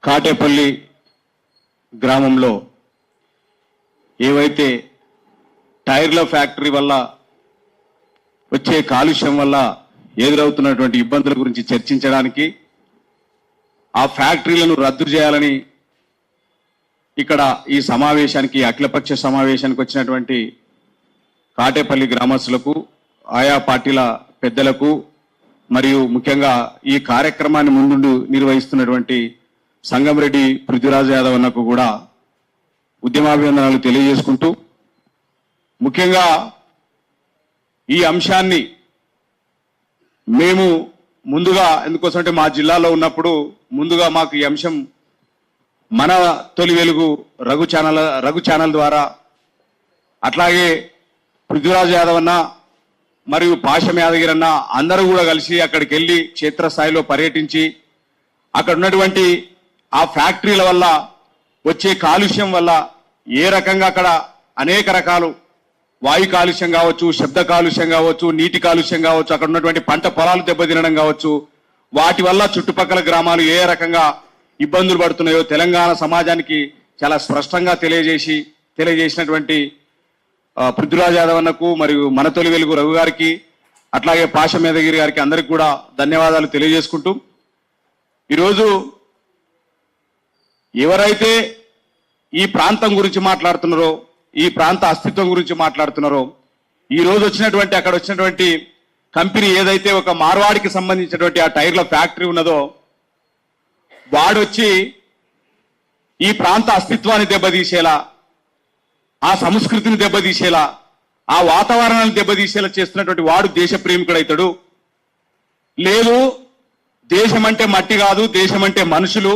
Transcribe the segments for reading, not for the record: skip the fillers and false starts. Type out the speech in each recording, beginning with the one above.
కాటేపల్లి గ్రామంలో ఏవైతే టైర్ల ఫ్యాక్టరీ వల్ల వచ్చే కాలుష్యం వల్ల ఎదురవుతున్నటువంటి ఇబ్బందుల గురించి చర్చించడానికి ఆ ఫ్యాక్టరీలను రద్దు చేయాలని ఇక్కడ ఈ సమావేశానికి అఖిలపక్ష సమావేశానికి వచ్చినటువంటి కాటేపల్లి గ్రామస్తులకు ఆయా పార్టీల పెద్దలకు మరియు ముఖ్యంగా ఈ కార్యక్రమాన్ని ముందుండి నిర్వహిస్తున్నటువంటి సంగంరెడ్డి పృథ్వీరాజ్ యాదవ్ అన్నకు కూడా ఉద్యమాభివందనాలు తెలియజేసుకుంటూ ముఖ్యంగా ఈ అంశాన్ని మేము ముందుగా ఎందుకోసమంటే మా జిల్లాలో ఉన్నప్పుడు ముందుగా మాకు ఈ అంశం మన తొలి వెలుగు రఘు ఛానల్ ద్వారా అట్లాగే పృథ్వీరాజ్ యాదవ్ అన్న మరియు పాశం యాదగిరి అన్న అందరూ కూడా కలిసి అక్కడికి వెళ్ళి క్షేత్రస్థాయిలో పర్యటించి అక్కడ ఉన్నటువంటి ఆ ఫ్యాక్టరీల వల్ల వచ్చే కాలుష్యం వల్ల ఏ రకంగా అక్కడ అనేక రకాలు వాయు కాలుష్యం కావచ్చు, శబ్ద కాలుష్యం కావచ్చు, నీటి కాలుష్యం కావచ్చు, అక్కడ ఉన్నటువంటి పంట పొలాలు దెబ్బతినడం కావచ్చు, వాటి వల్ల చుట్టుపక్కల గ్రామాలు ఏ రకంగా ఇబ్బందులు పడుతున్నాయో తెలంగాణ సమాజానికి చాలా స్పష్టంగా తెలియజేసినటువంటి పృథ్వీరాజ్ యాదవ్ అన్నకు మరియు మన తొలి వెలుగు రఘు గారికి అట్లాగే పాశం యాదగిరి గారికి అందరికి కూడా ధన్యవాదాలు తెలియజేసుకుంటూ ఈరోజు ఎవరైతే ఈ ప్రాంతం గురించి మాట్లాడుతున్నారో, ఈ ప్రాంత అస్తిత్వం గురించి మాట్లాడుతున్నారో, ఈ రోజు అక్కడ వచ్చినటువంటి కంపెనీ ఏదైతే ఒక మార్వాడికి సంబంధించినటువంటి ఆ టైర్ల ఫ్యాక్టరీ ఉన్నదో వాడొచ్చి ఈ ప్రాంత అస్తిత్వాన్ని దెబ్బతీసేలా, ఆ సంస్కృతిని దెబ్బతీసేలా, ఆ వాతావరణాన్ని దెబ్బతీసేలా చేస్తున్నటువంటి వాడు దేశ ప్రేమికుడు అవుతాడు. లేదు దేశం అంటే మట్టి కాదు, దేశం అంటే మనుషులు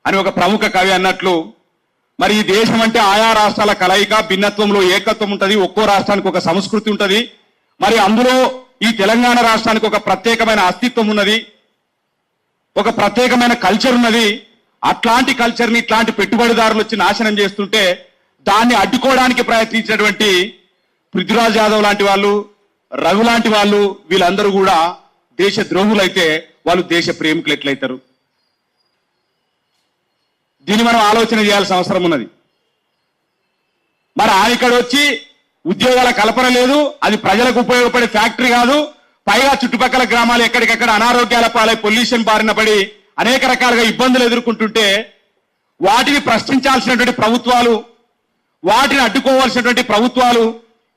అని ఒక ప్రముఖ కవి అన్నట్లు మరి ఈ దేశం అంటే ఆయా రాష్ట్రాల కలయిక, భిన్నత్వంలో ఏకత్వం ఉంటుంది, ఒక్కో రాష్ట్రానికి ఒక సంస్కృతి ఉంటుంది. మరి అందులో ఈ తెలంగాణ రాష్ట్రానికి ఒక ప్రత్యేకమైన అస్తిత్వం ఉన్నది, ఒక ప్రత్యేకమైన కల్చర్ ఉన్నది. అట్లాంటి కల్చర్ని ఇట్లాంటి పెట్టుబడిదారులు వచ్చి నాశనం చేస్తుంటే దాన్ని అడ్డుకోవడానికి ప్రయత్నించినటువంటి పృథ్వీరాజ్ యాదవ్ లాంటి వాళ్ళు, రఘు లాంటి వాళ్ళు, వీళ్ళందరూ కూడా దేశ ద్రోహులైతే వాళ్ళు దేశ ప్రేమికులు ఎట్లయితారు? దీన్ని మనం ఆలోచన చేయాల్సిన అవసరం ఉన్నది. మరి ఆయన ఇక్కడ వచ్చి ఉద్యోగాల కల్పన లేదు, అది ప్రజలకు ఉపయోగపడే ఫ్యాక్టరీ కాదు, పైగా చుట్టుపక్కల గ్రామాలు ఎక్కడికక్కడ అనారోగ్యాల పాలై పొల్యూషన్ బారిన పడి అనేక రకాలుగా ఇబ్బందులు ఎదుర్కొంటుంటే వాటిని ప్రశ్నించాల్సినటువంటి ప్రభుత్వాలు, వాటిని అడ్డుకోవాల్సినటువంటి ప్రభుత్వాలు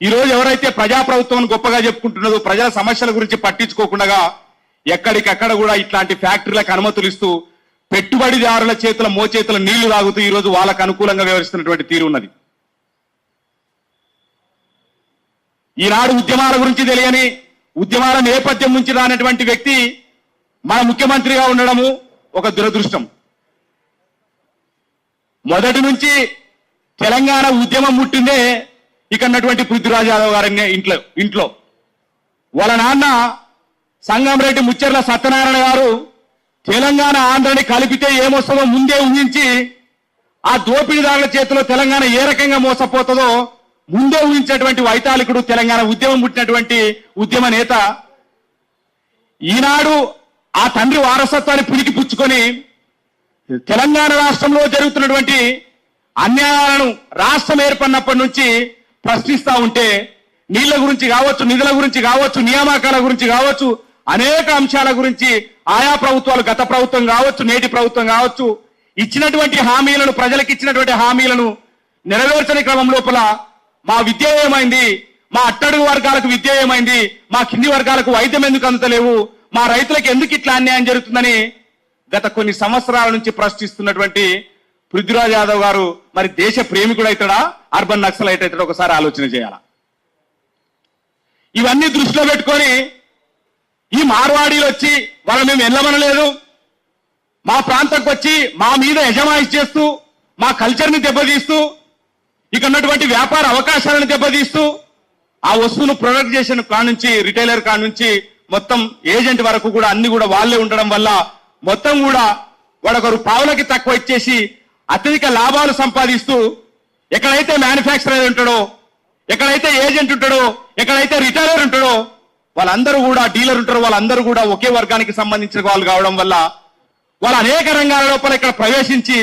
ఈరోజు ఎవరైతే ప్రజాప్రభుత్వం గొప్పగా చెప్పుకుంటున్నదో ప్రజల సమస్యల గురించి పట్టించుకోకుండా ఎక్కడికక్కడ కూడా ఇట్లాంటి ఫ్యాక్టరీలకు అనుమతులు ఇస్తూ పెట్టుబడిదారుల చేతుల మోచేతుల నీళ్లు తాగుతూ ఈరోజు వాళ్ళకు అనుకూలంగా వ్యవహరిస్తున్నటువంటి తీరు ఉన్నది. ఈనాడు ఉద్యమాల గురించి తెలియని, ఉద్యమాల నేపథ్యం నుంచి రానటువంటి వ్యక్తి మన ముఖ్యమంత్రిగా ఉండడము ఒక దురదృష్టం. మొదటి నుంచి తెలంగాణ ఉద్యమం ముట్టిందే ఇక్కడున్నటువంటి పృథ్వీరాజ్ యాదవ్ గారి ఇంట్లో. వాళ్ళ నాన్న సంగంరెడ్డి ముచ్చెర్ల సత్యనారాయణ గారు తెలంగాణ ఆంధ్రని కలిపితే ఏమొస్తుందో ముందే ఊహించి ఆ దోపిడీదారుల చేతిలో తెలంగాణ ఏ రకంగా మోసపోతుందో ముందే ఊహించినటువంటి వైతాళికుడు, తెలంగాణ ఉద్యమం పుట్టినటువంటి ఉద్యమ నేత. ఈనాడు ఆ తండ్రి వారసత్వాన్ని పులికి పుచ్చుకొని తెలంగాణ రాష్ట్రంలో జరుగుతున్నటువంటి అన్యాయాలను రాష్ట్రం ఏర్పడినప్పటి నుంచి ప్రశ్నిస్తా ఉంటే నీళ్ల గురించి కావచ్చు, నిధుల గురించి కావచ్చు, నియామకాల గురించి కావచ్చు, అనేక అంశాల గురించి ఆయా ప్రభుత్వాలు, గత ప్రభుత్వం కావచ్చు, నేటి ప్రభుత్వం కావచ్చు, ఇచ్చినటువంటి హామీలను, ప్రజలకు ఇచ్చినటువంటి హామీలను నెరవేర్చని క్రమం లోపల మా విద్య ఏమైంది, మా అట్టడుగు వర్గాలకు విద్య ఏమైంది, మా కింది వర్గాలకు వైద్యం ఎందుకు అందుతలేవు, మా రైతులకు ఎందుకు ఇట్లా అన్యాయం జరుగుతుందని గత కొన్ని సంవత్సరాల నుంచి ప్రశ్నిస్తున్నటువంటి పృథ్వీరాజ్ యాదవ్ గారు మరి దేశ ప్రేమికుడు అవుతాడా, అర్బన్ నక్సలైట్ అవుతాడా? ఒకసారి ఆలోచన చేయాల. ఇవన్నీ దృష్టిలో పెట్టుకొని ఈ మార్వాడీలు వచ్చి వాళ్ళు మేము వెళ్ళమనలేదు, మా ప్రాంతంకి వచ్చి మా మీద యజమాయిషి చేస్తూ, మా కల్చర్ని దెబ్బతీస్తూ, ఇక ఉన్నటువంటి వ్యాపార అవకాశాలను దెబ్బతీస్తూ, ఆ వస్తువును ప్రొడక్ట్ చేసిన కాడ నుంచి, రిటైలర్ కాడ నుంచి మొత్తం ఏజెంట్ వరకు కూడా అన్ని కూడా వాళ్ళే ఉండడం వల్ల మొత్తం కూడా వాడొకరు పావులకి తక్కువ ఇచ్చేసి అత్యధిక లాభాలు సంపాదిస్తూ, ఎక్కడైతే మ్యానుఫ్యాక్చరర్ ఉంటాడో, ఎక్కడైతే ఏజెంట్ ఉంటాడో, ఎక్కడైతే రిటైలర్ ఉంటాడో వాళ్ళందరూ కూడా, డీలర్ ఉంటారో వాళ్ళందరూ కూడా ఒకే వర్గానికి సంబంధించిన వాళ్ళు కావడం వల్ల వాళ్ళు అనేక రంగాల లోపల ఇక్కడ ప్రవేశించి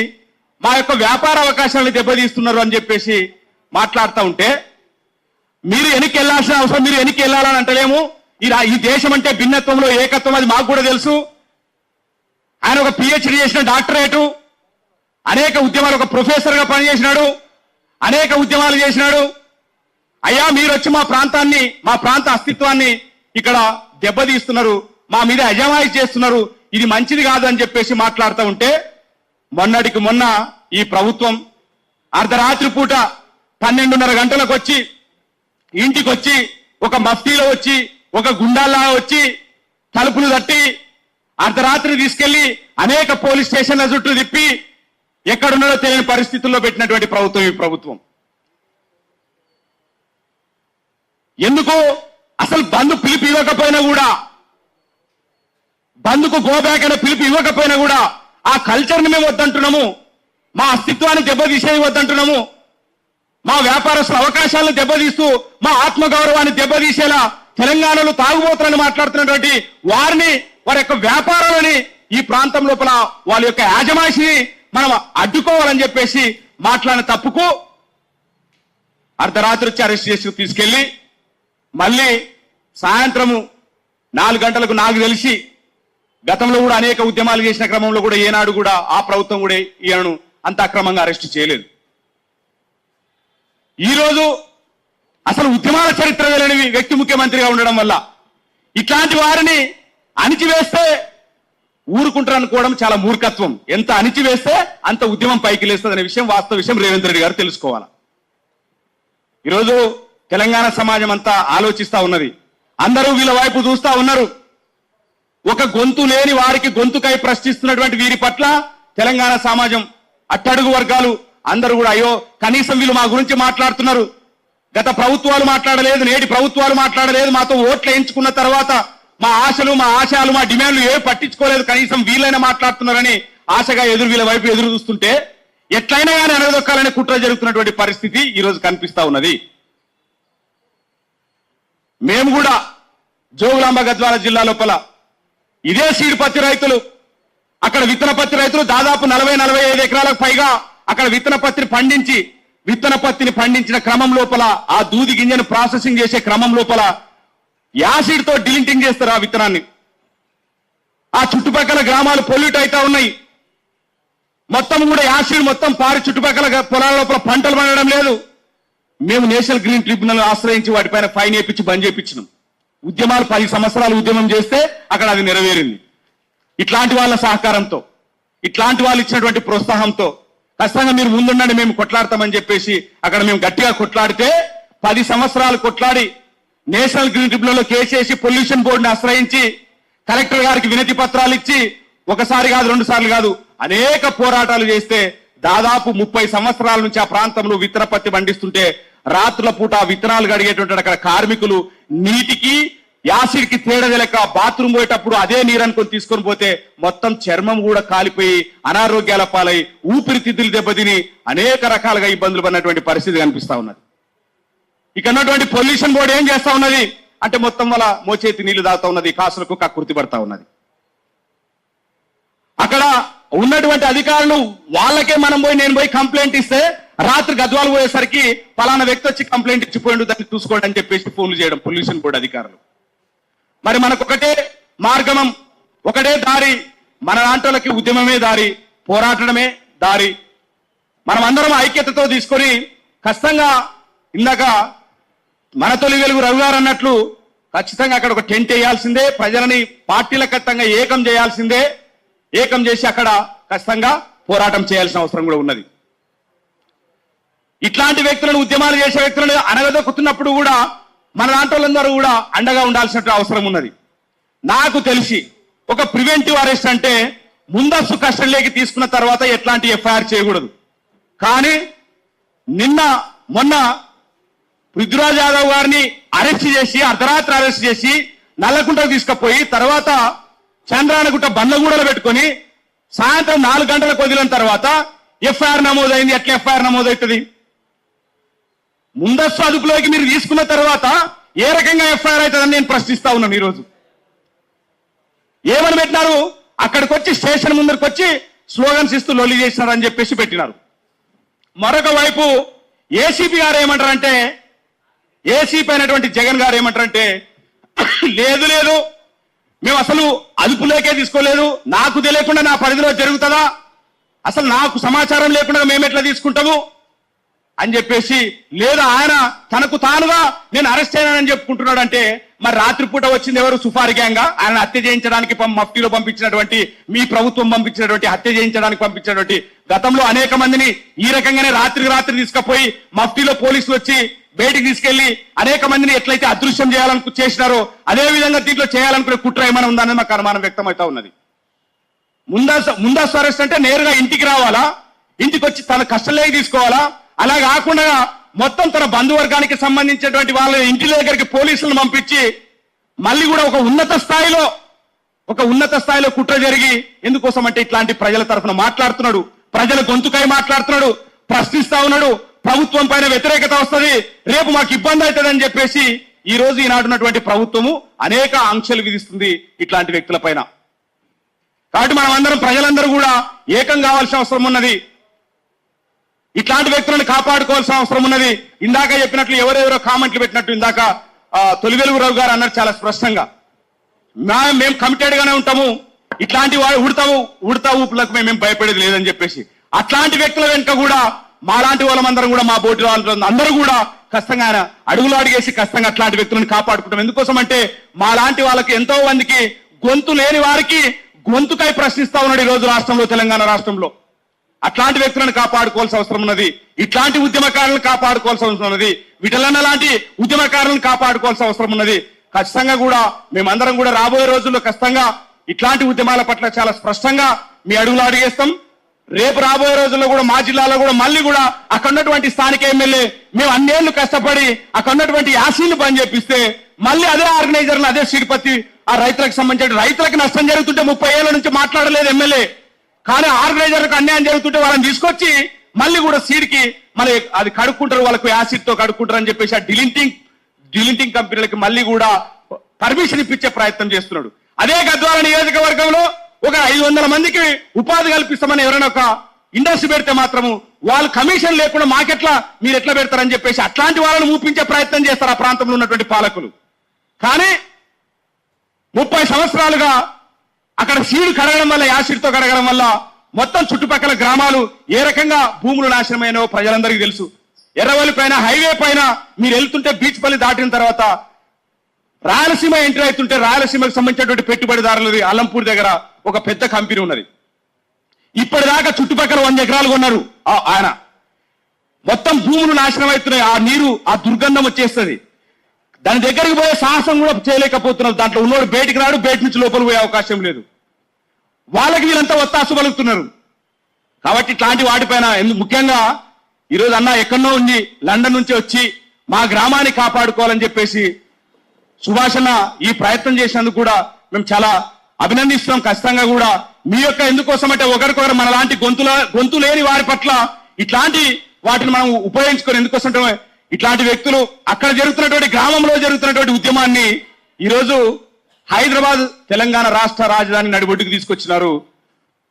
మా యొక్క వ్యాపార అవకాశాలను దెబ్బతీస్తున్నారు అని చెప్పేసి మాట్లాడుతూ ఉంటే మీరు వెనక్కి వెళ్లాల్సిన అవసరం, మీరు వెనక్కి వెళ్ళాలని అంటలేము. ఈ దేశం అంటే భిన్నత్వంలో ఏకత్వం, అది మాకు కూడా తెలుసు. ఆయన ఒక పిహెచ్డి చేసిన డాక్టరేటు, అనేక ఉద్యమాలు, ఒక ప్రొఫెసర్ గా పనిచేసినాడు, అనేక ఉద్యమాలు చేసినాడు. అయ్యా మీరు వచ్చి మా ప్రాంతాన్ని, మా ప్రాంత అస్తిత్వాన్ని ఇక్కడ దెబ్బతీస్తున్నారు, మా మీద అజమాయిషీ చేస్తున్నారు, ఇది మంచిది కాదు అని చెప్పేసి మాట్లాడుతూ ఉంటే మొన్నటికి మొన్న ఈ ప్రభుత్వం అర్ధరాత్రి పూట 12:30 గంటలకు వచ్చి ఇంటికి వచ్చి ఒక మఫ్తీలో వచ్చి ఒక గుండాల్లా వచ్చి తలుపులు తట్టి అర్ధరాత్రి తీసుకెళ్లి అనేక పోలీస్ స్టేషన్ల చుట్టూ తిప్పి ఎక్కడున్నాడో తెలియని పరిస్థితుల్లో పెట్టినటువంటి ప్రభుత్వం ఈ ప్రభుత్వం. ఎందుకు అసలు బంద్ పిలుపు ఇవ్వకపోయినా కూడా, బంద్కు గోబ్యాక్ అనే పిలుపు ఇవ్వకపోయినా కూడా ఆ కల్చర్ని మేము వద్దంటున్నాము, మా అస్తిత్వాన్ని దెబ్బతీసేది వద్దంటున్నాము, మా వ్యాపారస్తుల అవకాశాలను దెబ్బతీస్తూ మా ఆత్మగౌరవాన్ని దెబ్బతీసేలా తెలంగాణలో తాగుబోతులని మాట్లాడుతున్నటువంటి వారిని, వారి యొక్క వ్యాపారాలని, ఈ ప్రాంతం లోపల వాళ్ళ యొక్క యాజమాయిషిని మనం అడ్డుకోవాలని చెప్పేసి మాట్లాడిన తప్పుకు అర్ధరాత్రి వచ్చి అరెస్ట్ చేసి తీసుకెళ్లి మళ్ళీ సాయంత్రము 4 గంటలకు, నాకు తెలిసి గతంలో కూడా అనేక ఉద్యమాలు చేసిన క్రమంలో కూడా ఏనాడు కూడా ఆ ప్రభుత్వం కూడా ఈయనను అంత అక్రమంగా అరెస్ట్ చేయలేదు. ఈ రోజు అసలు ఉద్యమాల చరిత్ర తెలియని వ్యక్తి ముఖ్యమంత్రిగా ఉండడం వల్ల ఇట్లాంటి వారిని అణిచివేస్తే ఊరుకుంటారు అనుకోవడం చాలా మూర్ఖత్వం. ఎంత అణిచివేస్తే అంత ఉద్యమం పైకి లేస్తుంది అనే విషయం, వాస్తవ విషయం రేవంత్ రెడ్డి గారు తెలుసుకోవాలి. ఈరోజు తెలంగాణ సమాజం అంతా ఆలోచిస్తా ఉన్నది, అందరూ వీళ్ళ వైపు చూస్తా ఉన్నారు. ఒక గొంతు లేని వారికి గొంతుకై ప్రశ్నిస్తున్నటువంటి వీరి పట్ల తెలంగాణ సమాజం, అట్టడుగు వర్గాలు అందరూ కూడా అయ్యో కనీసం వీళ్ళు మా గురించి మాట్లాడుతున్నారు, గత ప్రభుత్వాలు మాట్లాడలేదు, నేటి ప్రభుత్వాలు మాట్లాడలేదు, మాతో ఓట్లు వేయించుకున్న తర్వాత మా ఆశలు, మా ఆశయాలు, మా డిమాండ్లు ఏవి పట్టించుకోలేదు, కనీసం వీళ్ళైనా మాట్లాడుతున్నారని ఆశగా వీళ్ళ వైపు ఎదురు చూస్తుంటే ఎట్లయినా కానీ అనగదొక్కాలనే కుట్ర జరుగుతున్నటువంటి పరిస్థితి ఈ రోజు కనిపిస్తా ఉన్నది. మేము కూడా జోగులాంబ గద్వాల జిల్లా లోపల ఇదే సీడ్ పత్తి రైతులు, అక్కడ విత్తన పత్తి రైతులు దాదాపు 40-45 ఎకరాలకు పైగా అక్కడ విత్తన పత్తిని పండించిన క్రమం లోపల, ఆ దూది గింజను ప్రాసెసింగ్ చేసే క్రమం లోపల యాసిడ్ తో డిలింటింగ్ చేస్తారు ఆ విత్తనాన్ని. ఆ చుట్టుపక్కల గ్రామాలు పొల్యూట్ అవుతా ఉన్నాయి, మొత్తం కూడా యాసిడ్ మొత్తం పారి చుట్టుపక్కల పొలాల లోపల పంటలు పండడం లేదు. మేము నేషనల్ గ్రీన్ ట్రిబ్యునల్ ఆశ్రయించి వాటిపైన ఫైన్ వేయించి బంద్ చేయించినాం. ఉద్యమాలు 10 సంవత్సరాలు ఉద్యమం చేస్తే అక్కడ అది నెరవేరింది. ఇట్లాంటి వాళ్ళ సహకారంతో, ఇట్లాంటి వాళ్ళు ఇచ్చినటువంటి ప్రోత్సాహంతో ఖచ్చితంగా మీరు ముందుండండి, మేము కొట్లాడతామని చెప్పేసి అక్కడ మేము గట్టిగా కొట్లాడితే 10 సంవత్సరాలు కొట్లాడి నేషనల్ గ్రీన్ ట్రిబ్యునల్లో కేసేసి పొల్యూషన్ బోర్డుని ఆశ్రయించి కలెక్టర్ గారికి వినతి పత్రాలు ఇచ్చి ఒకసారి కాదు 2 సార్లు కాదు అనేక పోరాటాలు చేస్తే దాదాపు 30 సంవత్సరాల నుంచి ఆ ప్రాంతంలో విత్తన పత్తి పండిస్తుంటే రాత్రుల పూట ఆ విత్తనాలు గడిగేటువంటి అక్కడ కార్మికులు నీటికి యాసిడ్ కి తేడా తెలియక బాత్రూమ్ పోయేటప్పుడు అదే నీరు అనుకొని తీసుకొని పోతే మొత్తం చర్మం కూడా కాలిపోయి అనారోగ్యాల పాలై ఊపిరితిత్తులు దెబ్బతిని అనేక రకాలుగా ఇబ్బందులు పడినటువంటి పరిస్థితి కనిపిస్తా ఉన్నది. ఇక్కడ ఉన్నటువంటి పొల్యూషన్ బోర్డు ఏం చేస్తా ఉన్నది అంటే మొత్తం వల్ల మోచేతి నీళ్లు తాగుతా ఉన్నది, కాసులకు కక్కుర్తి పడతా ఉన్నది. అక్కడ ఉన్నటువంటి అధికారులు వాళ్ళకే నేను పోయి కంప్లైంట్ ఇస్తే రాత్రి గద్వాలు పోయేసరికి పలానా వ్యక్తి వచ్చి కంప్లైంట్ ఇచ్చిపోయిండు, దాన్ని చూసుకోండి అని చెప్పేసి ఫోన్లు చేయడం పొల్యూషన్ బోర్డు అధికారులు. మరి మనకు ఒకటే మార్గం, ఒకటే దారి, మన లాంటి ఉద్యమమే దారి, పోరాటమే దారి. మనం అందరం ఐక్యతతో తీసుకొని ఖచ్చితంగా ఇందాక మన తొలి వెలుగు రవి గారు అన్నట్లు ఖచ్చితంగా అక్కడ ఒక టెంట్ వేయాల్సిందే, ప్రజలని పార్టీల ఖచ్చితంగా ఏకం చేయాల్సిందే, ఏకం చేసి అక్కడ ఖచ్చితంగా పోరాటం చేయాల్సిన అవసరం కూడా ఉన్నది. ఇట్లాంటి వ్యక్తులను, ఉద్యమాలు చేసే వ్యక్తులను అనగదొక్కుతున్నప్పుడు కూడా మన లాంటి వాళ్ళందరూ కూడా అండగా ఉండాల్సిన అవసరం ఉన్నది. నాకు తెలిసి ఒక ప్రివెంటివ్ అరెస్ట్ అంటే ముందస్తు కస్టడీలోకి తీసుకున్న తర్వాత ఎట్లాంటి ఎఫ్ఐఆర్ చేయకూడదు. కానీ మొన్న పృథ్వీరాజ్ యాదవ్ గారిని అరెస్ట్ చేసి అర్ధరాత్రి అరెస్ట్ చేసి నల్లకుంటకు తీసుకుపోయి తర్వాత చంద్రానగుట్ట బండ్లగూడలో పెట్టుకొని సాయంత్రం 4 గంటలకు వదిలిన తర్వాత ఎఫ్ఐఆర్ నమోదైంది. ఎట్లా ఎఫ్ఐఆర్ నమోదవుతుంది? ముందస్తు అదుపులోకి మీరు తీసుకున్న తర్వాత ఏ రకంగా ఎఫ్ఐఆర్ అవుతుందని నేను ప్రశ్నిస్తా ఉన్నాను. ఈరోజు ఏమని పెట్టినారు? అక్కడికి వచ్చి స్టేషన్ ముందరికి వచ్చి స్లోగన్స్ ఇస్తూ లొల్లి చేసినారని చెప్పేసి పెట్టినారు. మరొక వైపు ఏసీపీ గారు ఏమంటారంటే, ఏసీపీ అయినటువంటి జగన్ గారు ఏమంటారంటే, లేదు లేదు మేము అసలు అదుపులోకే తీసుకోలేదు, నాకు తెలియకుండా నా పరిధిలో జరుగుతుందా, అసలు నాకు సమాచారం లేకుండా మేము ఎట్లా తీసుకుంటాము అని చెప్పేసి, లేదా ఆయన తనకు తానుగా నేను అరెస్ట్ అయినానని చెప్పుకుంటున్నాడు. అంటే మరి రాత్రిపూట వచ్చింది ఎవరు? సుఫారీ గ్యాంగ్ ఆయన హత్య చేయించడానికి మఫ్టీలో పంపించినటువంటి, మీ ప్రభుత్వం పంపించినటువంటి, హత్య చేయించడానికి పంపించినటువంటి, గతంలో అనేక మందిని ఈ రకంగానే రాత్రి తీసుకుపోయి మఫ్టీలో పోలీసులు వచ్చి బయటికి తీసుకెళ్లి అనేక మందిని ఎట్లయితే అదృశ్యం చేసినారో అదే విధంగా దీంట్లో చేయాలనుకునే కుట్ర ఏమైనా ఉందనేది మాకు అనుమానం వ్యక్తమవుతా ఉన్నది. ముందస్తు అరెస్ట్ అంటే నేరుగా ఇంటికి రావాలా, ఇంటికి వచ్చి తన కష్టంలోకి తీసుకోవాలా? అలా కాకుండా మొత్తం తన బంధువర్గానికి సంబంధించినటువంటి వాళ్ళ ఇంటి దగ్గరికి పోలీసులను పంపించి మళ్ళీ కూడా ఒక ఉన్నత స్థాయిలో కుట్ర జరిగి, ఎందుకోసం అంటే ఇట్లాంటి ప్రజల తరఫున మాట్లాడుతున్నాడు, ప్రజల గొంతుకై మాట్లాడుతున్నాడు, ప్రశ్నిస్తా ఉన్నాడు, ప్రభుత్వం పైన వ్యతిరేకత వస్తుంది, రేపు మాకు ఇబ్బంది అవుతుందని చెప్పేసి ఈ రోజు ఈనాడున్నటువంటి ప్రభుత్వము అనేక ఆంక్షలు విధిస్తుంది ఇట్లాంటి వ్యక్తుల పైన. కాబట్టి మనం అందరం, ప్రజలందరూ కూడా ఏకం కావాల్సిన అవసరం ఉన్నది, ఇట్లాంటి వ్యక్తులను కాపాడుకోవాల్సిన అవసరం ఉన్నది. ఇందాక చెప్పినట్లు ఎవరెవరో కామెంట్లు పెట్టినట్టు ఇందాక తొలివెలుగు రావు గారు అన్నారు చాలా స్పష్టంగా, మేము కమిటెడ్ గానే ఉంటాము, ఇట్లాంటి వాడు ఉడతా ఊపులకు మేము భయపడేది లేదని చెప్పేసి, అట్లాంటి వ్యక్తుల వెనుక కూడా మాలాంటి వాళ్ళందరం కూడా, మా బోటి వాళ్ళు అందరూ కూడా కష్టంగా అడుగులు అడిగేసి కష్టంగా అట్లాంటి వ్యక్తులను కాపాడుకుంటాం. ఎందుకోసం అంటే మాలాంటి వాళ్ళకి, ఎంతో మందికి గొంతు లేని వారికి గొంతుకై ప్రశ్నిస్తా ఉన్నాడు ఈ రోజు రాష్ట్రంలో, తెలంగాణ రాష్ట్రంలో. అట్లాంటి వ్యక్తులను కాపాడుకోవాల్సిన అవసరం ఉన్నది, ఇట్లాంటి ఉద్యమకారులను కాపాడుకోవాల్సిన అవసరం ఉన్నది, విటలన్న లాంటి ఉద్యమకారులను కాపాడుకోవాల్సిన అవసరం ఉన్నది. ఖచ్చితంగా కూడా మేమందరం కూడా రాబోయే రోజుల్లో ఖచ్చితంగా ఇట్లాంటి ఉద్యమాల పట్ల చాలా స్పష్టంగా మీ అడుగులు అడిగేస్తాం. రేపు రాబోయే రోజుల్లో కూడా మా జిల్లాలో కూడా మళ్ళీ కూడా అక్కడ ఉన్నటువంటి స్థానిక ఎమ్మెల్యే మేము అన్నేళ్లు కష్టపడి అక్కడ ఉన్నటువంటి యాసీలు పని చేపిస్తే మళ్ళీ అదే ఆర్గనైజర్లు, అదే శ్రీపతి ఆ రైతులకు సంబంధించిన, రైతులకు నష్టం జరుగుతుంటే 30 ఏళ్ల నుంచి మాట్లాడలేదు ఎమ్మెల్యే, కానీ ఆర్గనైజర్లకు అన్యాయం జరుగుతుంటే వాళ్ళని తీసుకొచ్చి మళ్ళీ కూడా సీడ్కి మళ్ళీ అది కడుక్కుంటారు, వాళ్ళకు యాసిడ్ తో కడుక్కుంటారు అని చెప్పేసి ఆ డిలింటింగ్ కంపెనీలకి మళ్ళీ కూడా పర్మిషన్ ఇప్పించే ప్రయత్నం చేస్తున్నాడు. అదే గద్వాల నియోజకవర్గంలో ఒక 500 మందికి ఉపాధి కల్పిస్తామని ఎవరైనా ఒక ఇండస్ట్రీ పెడితే మాత్రము వాళ్ళు కమిషన్ లేకుండా మాకెట్లా, మీరు ఎట్లా పెడతారని చెప్పేసి అట్లాంటి వాళ్ళని ఊపించే ప్రయత్నం చేస్తారు ఆ ప్రాంతంలో ఉన్నటువంటి పాలకులు. కానీ 30 సంవత్సరాలుగా అక్కడ సీడ్ కడగడం వల్ల, యాసిడ్ తో కడగడం వల్ల మొత్తం చుట్టుపక్కల గ్రామాలు ఏ రకంగా భూములు నాశనమైనో ప్రజలందరికీ తెలుసు. ఎర్రవల్లి పైన, హైవే పైన మీరు వెళ్తుంటే బీచ్ పల్లి దాటిన తర్వాత రాయలసీమ ఎంట్రీ అవుతుంటే రాయలసీమకు సంబంధించినటువంటి పెట్టుబడిదారులది అల్లంపూర్ దగ్గర ఒక పెద్ద కంపెనీ ఉన్నది. ఇప్పటిదాకా చుట్టుపక్కల 100 ఎకరాలు కొన్నారు ఆయన. మొత్తం భూములు నాశనం అవుతున్నాయి, ఆ నీరు, ఆ దుర్గంధం వచ్చేస్తుంది, దాని దగ్గరికి పోయే సాహసం కూడా చేయలేకపోతున్నారు. దాంట్లో ఉన్నోడు బయటికి రాడు, బయట నుంచి లోపల పోయే అవకాశం లేదు. వాళ్ళకి వీళ్ళంతా ఒత్తాసు పలుకుతున్నారు. కాబట్టి ఇట్లాంటి వాటిపైన ముఖ్యంగా ఈరోజు అన్న ఎక్కడో ఉంది, లండన్ నుంచి వచ్చి మా గ్రామాన్ని కాపాడుకోవాలని చెప్పేసి సుభాషణ ఈ ప్రయత్నం చేసినందుకు కూడా మేము చాలా అభినందిస్తున్నాం. ఖచ్చితంగా కూడా మీ యొక్క, ఎందుకోసం అంటే ఒకరికొకరు మన లాంటి గొంతు లేని వారి పట్ల ఇట్లాంటి వాటిని మనం ఉపయోగించుకొని, ఎందుకోసం ఇట్లాంటి వ్యక్తులు అక్కడ జరుగుతున్నటువంటి, గ్రామంలో జరుగుతున్నటువంటి ఉద్యమాన్ని ఈరోజు హైదరాబాద్ తెలంగాణ రాష్ట్ర రాజధాని నడిబొడ్డుకు తీసుకొచ్చినారు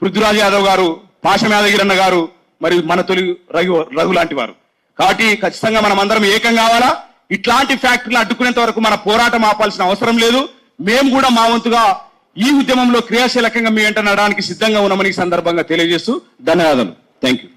పృథ్వీరాజ్ యాదవ్ గారు, పాషం యాదగిరన్న గారు, మరి మన తొలి రఘు లాంటి వారు. కాబట్టి ఖచ్చితంగా మనం అందరం ఏకం కావాలా. ఇట్లాంటి ఫ్యాక్టరీలు అడ్డుకునేంత వరకు మన పోరాటం ఆపాల్సిన అవసరం లేదు. మేము కూడా మా వంతుగా ఈ ఉద్యమంలో క్రియాశీలకంగా మీ వెంట నడవడానికి సిద్ధంగా ఉన్నామని ఈ సందర్భంగా తెలియజేస్తూ ధన్యవాదాలు. Thank you.